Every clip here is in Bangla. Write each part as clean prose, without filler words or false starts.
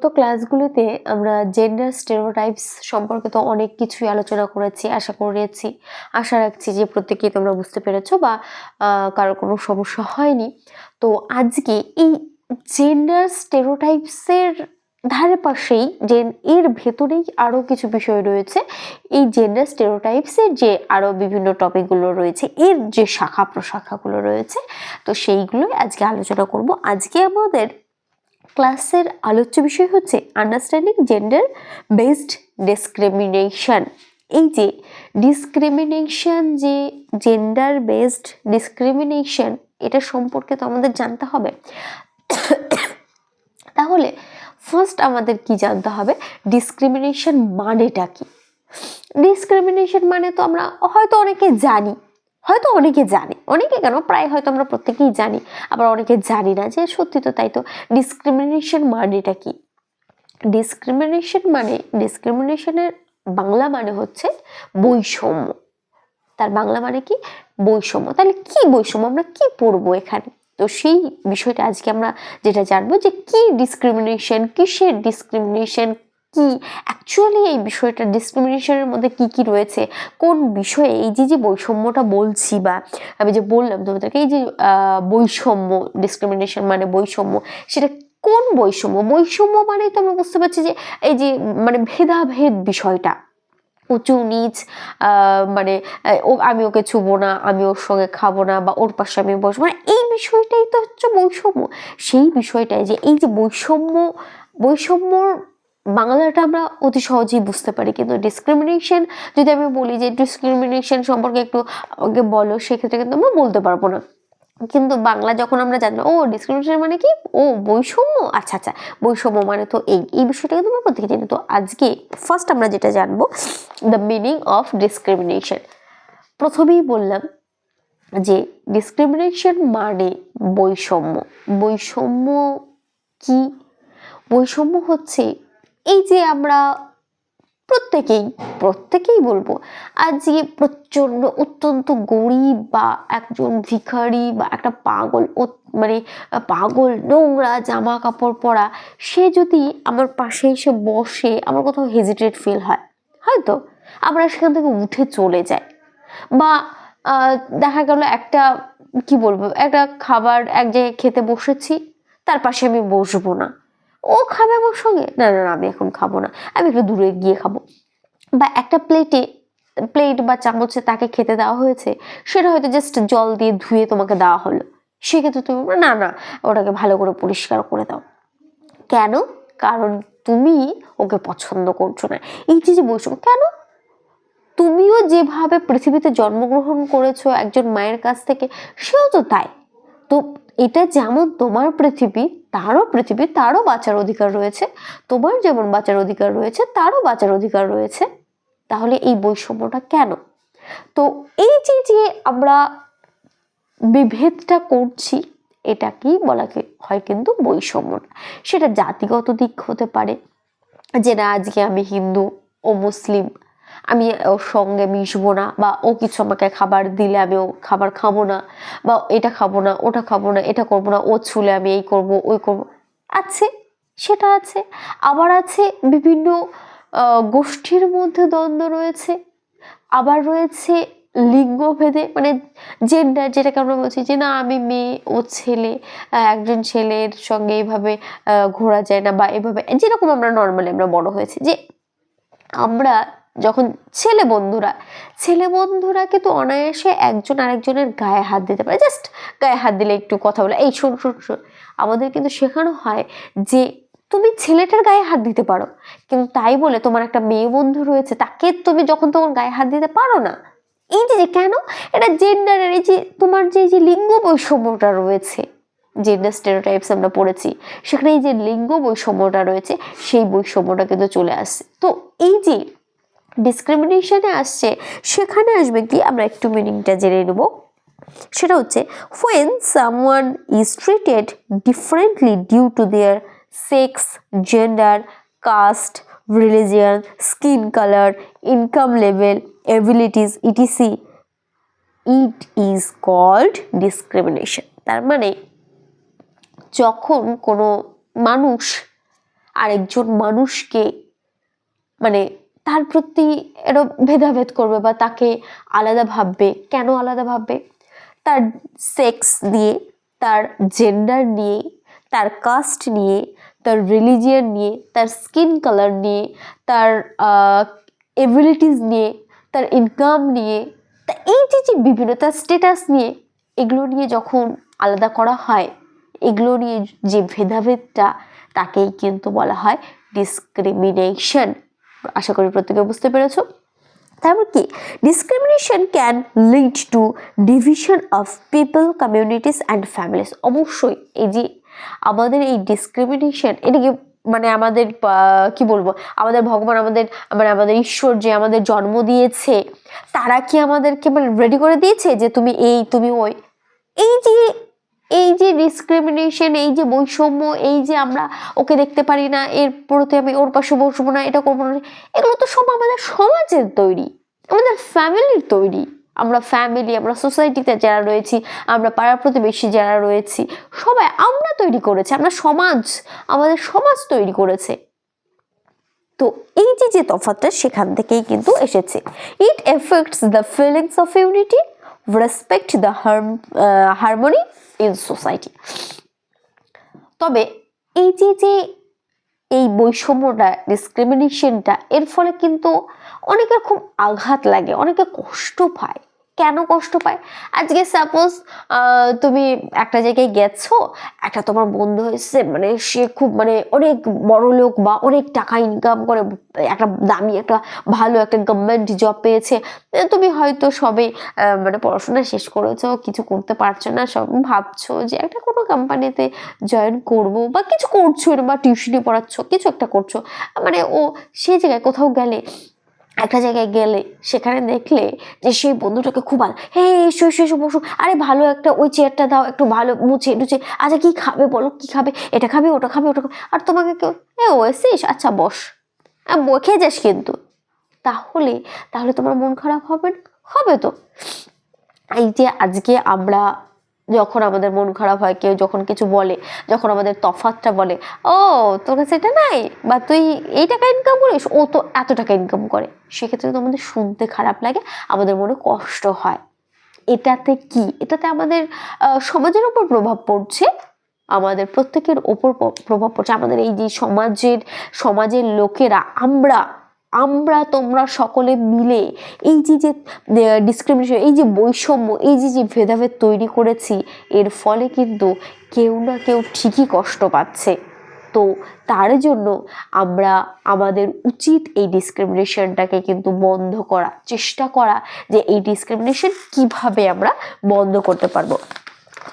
গত ক্লাসগুলোতে আমরা জেন্ডার স্টেরিওটাইপস সম্পর্কে তো অনেক কিছুই আলোচনা করেছি। আশা রাখছি যে প্রত্যেকেই তোমরা বুঝতে পেরেছো বা কারো কোনো সমস্যা হয়নি। তো আজকে এই জেন্ডার স্টেরিওটাইপসের ধারে পাশেই এর ভেতরেই আরও কিছু বিষয় রয়েছে। এই জেন্ডার স্টেরিওটাইপসের যে আরও বিভিন্ন টপিকগুলো রয়েছে, এর যে শাখা প্রশাখাগুলো রয়েছে, তো সেইগুলোই আজকে আলোচনা করব। আজকে আমাদের ক্লাসের আলোচ্য বিষয় হচ্ছে আন্ডারস্ট্যান্ডিং জেন্ডার বেসড ডিসক্রিমিনেশন। এই যে ডিসক্রিমিনেশন, যে জেন্ডার বেসড ডিসক্রিমিনেশন, এটা সম্পর্কে তো আমাদের জানতে হবে। তাহলে ফার্স্ট আমাদের কি জানতে হবে, ডিসক্রিমিনেশন মানেটা কি। ডিসক্রিমিনেশন মানে তো আমরা হয়তো অনেকে জানি, অনেকে কেন, প্রায় হয়তো আমরা প্রত্যেকেই জানি, আবার অনেকে জানি না যে সত্যি তো তাই। তো ডিসক্রিমিনেশন মানেটা কি? ডিসক্রিমিনেশনের বাংলা মানে হচ্ছে বৈষম্য। তার বাংলা মানে কি? বৈষম্য। তাহলে কি বৈষম্য, আমরা কি পড়বো এখানে? তো সেই বিষয়টা আজকে আমরা যেটা জানবো, যে কি ডিসক্রিমিনেশন, কিসের ডিসক্রিমিনেশন, কি অ্যাকচুয়ালি এই বিষয়টা, ডিসক্রিমিনেশনের মধ্যে কি কি রয়েছে, কোন বিষয়ে এই যে বৈষম্যটা বলছি, বা আমি যে বললাম তোমাদেরকে এই যে বৈষম্য, ডিসক্রিমিনেশন মানে বৈষম্য, সেটা কোন বৈষম্য মানে তো আমরা বুঝতে পারছি যে এই যে মানে ভেদাভেদ বিষয়টা, উঁচু নিচ, মানে আমি ওকে ছুবো না, আমি ওর সঙ্গে খাবো না, বা ওর পাশে আমি বসবো না, এই বিষয়টাই তো হচ্ছে বৈষম্য। সেই বিষয়টাই যে এই যে বৈষম্যর বাংলাটা আমরা অতি সহজেই বুঝতে পারি, কিন্তু ডিসক্রিমিনেশন যদি আমি বলি যে ডিসক্রিমিনেশন সম্পর্কে একটু আমাকে বলো, সেক্ষেত্রে কিন্তু আমরা বলতে পারবো না। কিন্তু বাংলা যখন আমরা জানবো, ও ডিসক্রিমিনেশন মানে কি, ও বৈষম্য, আচ্ছা বৈষম্য মানে তো এই বিষয়টা কিন্তু আমরা প্রত্যেকে জানি। তো আজকে ফার্স্ট আমরা যেটা জানবো, দ্য মিনিং অফ ডিসক্রিমিনেশন। প্রথমেই বললাম যে ডিসক্রিমিনেশন মানে বৈষম্য কি? বৈষম্য হচ্ছে এই যে আমরা প্রত্যেকেই বলবো, আজকে প্রচন্ড অত্যন্ত গরিব বা একজন ভিখারি বা একটা পাগল নোংরা জামা কাপড় পরা, সে যদি আমার পাশে এসে বসে, আমার কোথাও হেজিটেট ফিল হয়, হয়তো আমরা সেখান থেকে উঠে চলে যাই। বা দেখা গেল একটা একটা খাবার এক জায়গায় খেতে বসেছি, তার পাশে আমি বসবো না, ও খাবে আমার সঙ্গে, না আমি এখন খাবো না, আমি একটু দূরে গিয়ে খাবো। বা একটা প্লেট বা চামচে তাকে খেতে দেওয়া হয়েছে, সেটা হয়তো জাস্ট জল দিয়ে ধুয়ে তোমাকে দেওয়া হলো, সেক্ষেত্রে তুমি না ওটাকে ভালো করে পরিষ্কার করে দাও। কেন? কারণ তুমি ওকে পছন্দ করছো না। এই যে বৈষম্য, কেন? তুমিও যেভাবে পৃথিবীতে জন্মগ্রহণ করেছো একজন মায়ের কাছ থেকে, সেও তো তাই। তো এটা যেমন তোমার পৃথিবী, তারও বাঁচার অধিকার রয়েছে, তোমার যেমন বাঁচার অধিকার রয়েছে, তারও বাঁচার অধিকার রয়েছে। তাহলে এই বৈষম্যটা কেন? তো এই যে আমরা বিভেদটা করছি, এটাকেই বলা হয় কিন্তু বৈষম্য। সেটা জাতিগত দিক হতে পারে, যে না আজকে আমি হিন্দু, ও মুসলিম, আমি ওর সঙ্গে মিশবো না, বা ও কিছু আমাকে খাবার দিলে আমি ও খাবার খাবো না, বা এটা খাবো না, ওটা খাবো না, এটা করবো না, ও ছুলে আমি এই করবো ওই করবো, আছে, সেটা আছে। আবার আছে বিভিন্ন গোষ্ঠীর মধ্যে দ্বন্দ্ব রয়েছে, আবার রয়েছে লিঙ্গভেদে, মানে জেন্ডার, যেটাকে আমরা বলছি যে না আমি মেয়ে, ও ছেলে, একজন ছেলের সঙ্গে এইভাবে ঘোরা যায় না, বা এভাবে যেরকম আমরা নর্মালি আমরা বড় হয়েছি, যে আমরা যখন ছেলে বন্ধুরা কিন্তু অনায়াসে একজন আরেকজনের গায়ে হাত দিতে পারে, জাস্ট গায়ে হাত দিলে একটু কথা বলে, এই শোন, আমাদের কিন্তু শেখানো হয় যে তুমি ছেলেটার গায়ে হাত দিতে পারো, কিন্তু তাই বলে তোমার একটা মেয়ে বন্ধু রয়েছে, তাকে তুমি যখন তোমার গায়ে হাত দিতে পারো না। এই যে কেন? এটা জেন্ডারের, এই যে তোমার যে লিঙ্গ বৈষম্যটা রয়েছে, জেন্ডার স্টেরিওটাইপস আমরা পড়েছি, সেখানে এই যে লিঙ্গ বৈষম্যটা রয়েছে, সেই বৈষম্যটা কিন্তু চলে আসছে। তো এই যে ডিসক্রিমিনেশনে আসছে, সেখানে আসবে কি, আমরা একটু মিনিংটা জেনে নেব। সেটা হচ্ছে when someone is treated differently due to their sex, gender, caste, religion, skin color, income level, abilities, etc. It is called discrimination. তার মানে যখন কোনো মানুষ আরেকজন মানুষকে মানে তার প্রতি এরকম ভেদাভেদ করবে বা তাকে আলাদা ভাববে। কেন আলাদা ভাববে? তার সেক্স নিয়ে, তার জেন্ডার নিয়ে, তার কাস্ট নিয়ে, তার রিলিজিয়ন নিয়ে, তার স্কিন কালার নিয়ে, তার এবিলিটিস নিয়ে, তার ইনকাম নিয়ে, তা এই যে বিভিন্ন তার স্ট্যাটাস নিয়ে, এগুলো নিয়ে যখন আলাদা করা হয়, এগুলো নিয়ে যে ভেদাভেদটা, তাকেই কিন্তু বলা হয় ডিসক্রিমিনেশন। আশা করি প্রত্যেকে বুঝতে পেরেছো। তারপর কি, discrimination can lead to division of people, communities and families. অবশ্যই এই যে আমাদের এই ডিসক্রিমিনেশন, এটাকে মানে আমাদের কি বলবো, আমাদের ভগবান, আমাদের ঈশ্বর যে আমাদের জন্ম দিয়েছে, তারা কি আমাদেরকে মানে রেডি করে দিয়েছে যে তুমি এই, তুমি ওই? এই যে ডিসক্রিমিনেশন, এই যে বৈষম্য, এই যে আমরা ওকে দেখতে পারি না, এর প্রতি আমি ওর পাশে বসবো না, এটা করবো না, এগুলো তো সব আমাদের সমাজের তৈরি, আমাদের ফ্যামিলির তৈরি। আমরা ফ্যামিলি, আমরা সোসাইটিতে যারা রয়েছি, আমরা পাড়া প্রতিবেশী যারা রয়েছি, সবাই আমরা তৈরি করেছি, আমরা সমাজ, আমাদের সমাজ তৈরি করেছে। তো এই যে তফাৎটা সেখান থেকেই কিন্তু এসেছে। It affects the feelings of unity, respect the harmony in society. তবে এই যে এই বৈষম্যটা, ডিসক্রিমিনেশনটা, এর ফলে কিন্তু অনেকের খুব আঘাত লাগে, অনেকে কষ্ট পায়। কেন কষ্ট পায়? আজকে সাপোজ তুমি একটা জায়গায় গেছো, একটা তোমার বন্ধু হয়েছে, মানে সে খুব মানে অনেক বড় লোক বা অনেক টাকা ইনকাম করে, একটা দামি একটা ভালো একটা গভর্নমেন্ট জব পেয়েছে। তুমি হয়তো সবে মানে পড়াশোনা শেষ করেছো, কিছু করতে পারছো না, সব ভাবছো যে একটা কোনো কোম্পানিতে জয়েন করব বা কিছু করছো, বা টিউশনি পড়াচ্ছ, কিছু একটা করছো, মানে ও সেই জায়গায় কোথাও গেলে, একটা জায়গায় গেলে সেখানে দেখলে যে সেই বন্ধুটাকে খুব ভালো, হে এসো এসো এসো বসো, আরে ভালো একটা ওই চেয়ারটা দাও, একটু ভালো মুছে টুছে, আচ্ছা কি খাবে বলো, কি খাবে, এটা খাবে ওটা খাবে ওটা খাবে, আর তোমাকে কেউ ও এসিস, আচ্ছা বস, খেয়ে যাস কিন্তু। তাহলে তাহলে তোমার মন খারাপ হবে না? হবে তো। এই যে আজকে আমরা যখন আমাদের মন খারাপ হয়, কেউ যখন কিছু বলে, যখন আমাদের তফাৎটা বলে, ও তোর কাছে এটা নাই, বা তুই এই টাকা ইনকাম করিস, ও তো এত টাকা ইনকাম করে, সেক্ষেত্রে তো আমাদের শুনতে খারাপ লাগে, আমাদের মনে কষ্ট হয়। এটাতে কি, এটাতে আমাদের সমাজের উপর প্রভাব পড়ছে, আমাদের প্রত্যেকের ওপর প্রভাব পড়ছে। আমাদের এই যে সমাজের লোকেরা, আমরা তোমরা সকলে মিলে এই যে ডিসক্রিমিনেশন, এই যে বৈষম্য, এই যে ভেদাভেদ তৈরি করেছি, এর ফলে কিন্তু কেউ না কেউ ঠিকই কষ্ট পাচ্ছে। তো তার জন্য আমাদের উচিত এই ডিসক্রিমিনেশনটাকে কিন্তু বন্ধ করা, চেষ্টা করা যে এই ডিসক্রিমিনেশন কিভাবে আমরা বন্ধ করতে পারবো।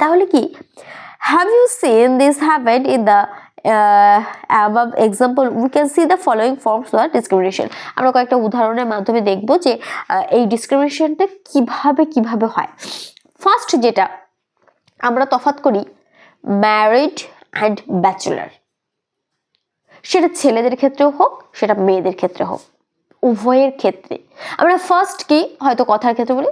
তাহলে কি, have you seen this happen in the above example? We can see the following forms of discrimination. আমরা কয়েকটা উদাহরণের মাধ্যমে দেখব যে এই ডিসক্রিমিনেশনটা কিভাবে হয়। ফার্স্ট যেটা আমরা তফাৎ করি, ম্যারিড অ্যান্ড ব্যাচেলার, সেটা ছেলেদের ক্ষেত্রেও হোক, সেটা মেয়েদের ক্ষেত্রে হোক, উভয়ের ক্ষেত্রে আমরা ফার্স্ট কি হয়তো কথার ক্ষেত্রে বলি,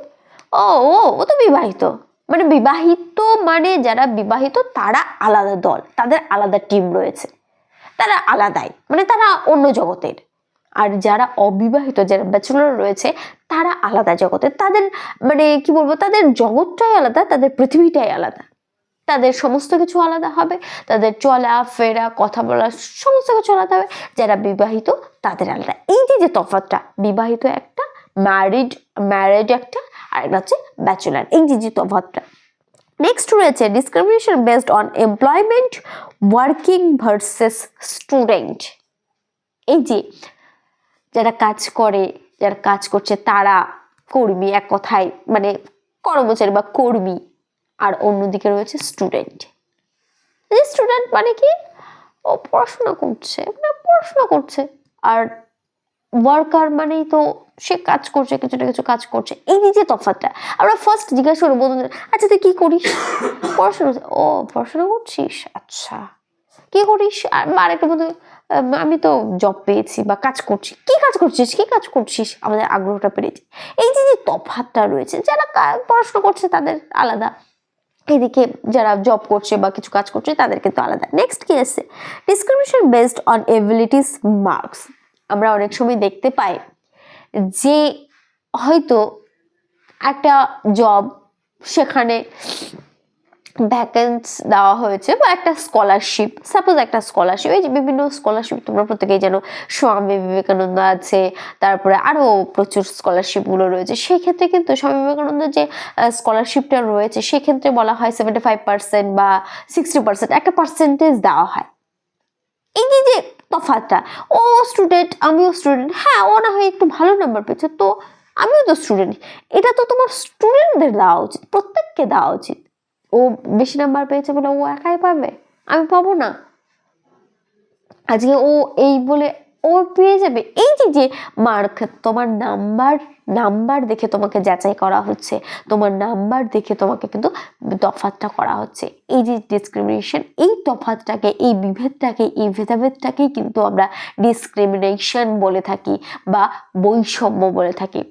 ও তো বিবাহিত, মানে বিবাহিত, মানে যারা বিবাহিত তারা আলাদা দল, তাদের আলাদা টিম রয়েছে, তারা আলাদাই, মানে তারা অন্য জগতের। আর যারা অবিবাহিত, যারা ব্যাচেলর রয়েছে, তারা আলাদা জগতের, তাদের মানে কি বলবো, তাদের জগৎটাই আলাদা, তাদের পৃথিবীটাই আলাদা, তাদের সমস্ত কিছু আলাদা হবে, তাদের চলা ফেরা কথা বলা সমস্ত কিছু আলাদা হবে। যারা বিবাহিত তাদের আলাদা। এই যে তফাৎটা, বিবাহিত একটা, ম্যারিড একটা, আর একটা হচ্ছে ব্যাচেলার, এই যে তফাৎটা। নেক্সট রয়েছে discrimination based on employment, working versus student. এই যে যারা কাজ করছে তারা কর্মী, এক কথায় মানে কর্মচারী বা কর্মী, আর অন্যদিকে রয়েছে স্টুডেন্ট। স্টুডেন্ট মানে কি, ও পড়াশোনা করছে, আর ওয়ার্কার মানেই তো সে কাজ করছে, কিছু না কিছু কাজ করছে। এই যে তফাৎটা আমরা ফার্স্ট জিজ্ঞাসা করবো, আচ্ছা তুই কি করিস? পড়াশোনা। ও পড়াশোনা করছিস, আচ্ছা কি করিস? আর আরেকটা বন্ধু, আমি তো জব পেয়েছি বা কাজ করছি। কি কাজ করছিস? আমাদের আগ্রহটা বেড়েছে। এই যে তফাৎটা রয়েছে, যারা পড়াশোনা করছে তাদের আলাদা, এদিকে যারা জব করছে বা কিছু কাজ করছে তাদের কিন্তু আলাদা। নেক্সট কি আছে, discrimination based on abilities marks. আমরা অনেক সময় দেখতে পাই যে হয়তো একটা জব, সেখানে ভ্যাকেন্স দেওয়া হয়েছে বা একটা স্কলারশিপ, সাপোজ একটা স্কলারশিপ, এই যে বিভিন্ন স্কলারশিপ তোমরা প্রত্যেকেই জানো, স্বামী বিবেকানন্দ আছে, তারপরে আরও প্রচুর স্কলারশিপগুলো রয়েছে। সেই ক্ষেত্রে কিন্তু স্বামী বিবেকানন্দের যে স্কলারশিপটা রয়েছে সেক্ষেত্রে বলা হয় 75% বা 60% একটা পার্সেন্টেজ দেওয়া হয়। এই যে যে তফাৎটা, ও স্টুডেন্ট আমিও স্টুডেন্ট, হ্যাঁ ও না হয় একটু ভালো নাম্বার পেয়েছে, তো আমিও তো স্টুডেন্ট, এটা তো তোমার স্টুডেন্টদের দেওয়া উচিত, প্রত্যেককে দেওয়া উচিত। ও বেশি নাম্বার পেয়েছে বলে ও একাই পাবে, আমি পাবো না, আজকে ও এই বলে ও পেয়ে যাবে। এই যে যে মার্ক, তোমার নাম্বার দেখে তোমাকে যাচাই করা হচ্ছে, তোমার নাম্বার দেখে তোমাকে কিন্তু তফাৎটা করা হচ্ছে। এই যে ডিসক্রিমিনেশন, এই তফাৎটাকে, এই বিভেদটাকে, এই ভেদাভেদটাকেই কিন্তু আমরা ডিসক্রিমিনেশন বলে থাকি বা বৈষম্য বলে থাকি।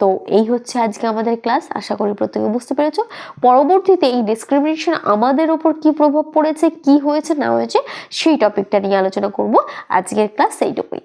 তো এই হচ্ছে আজকে আমাদের ক্লাস, আশা করি প্রত্যেকে বুঝতে পেরেছো। পরবর্তীতে এই ডিসক্রিমিনেশন আমাদের উপর কি প্রভাব পড়েছে, কি হয়েছে না হয়েছে, সেই টপিকটা নিয়ে আলোচনা করব। আজকের ক্লাস এইটুকুই।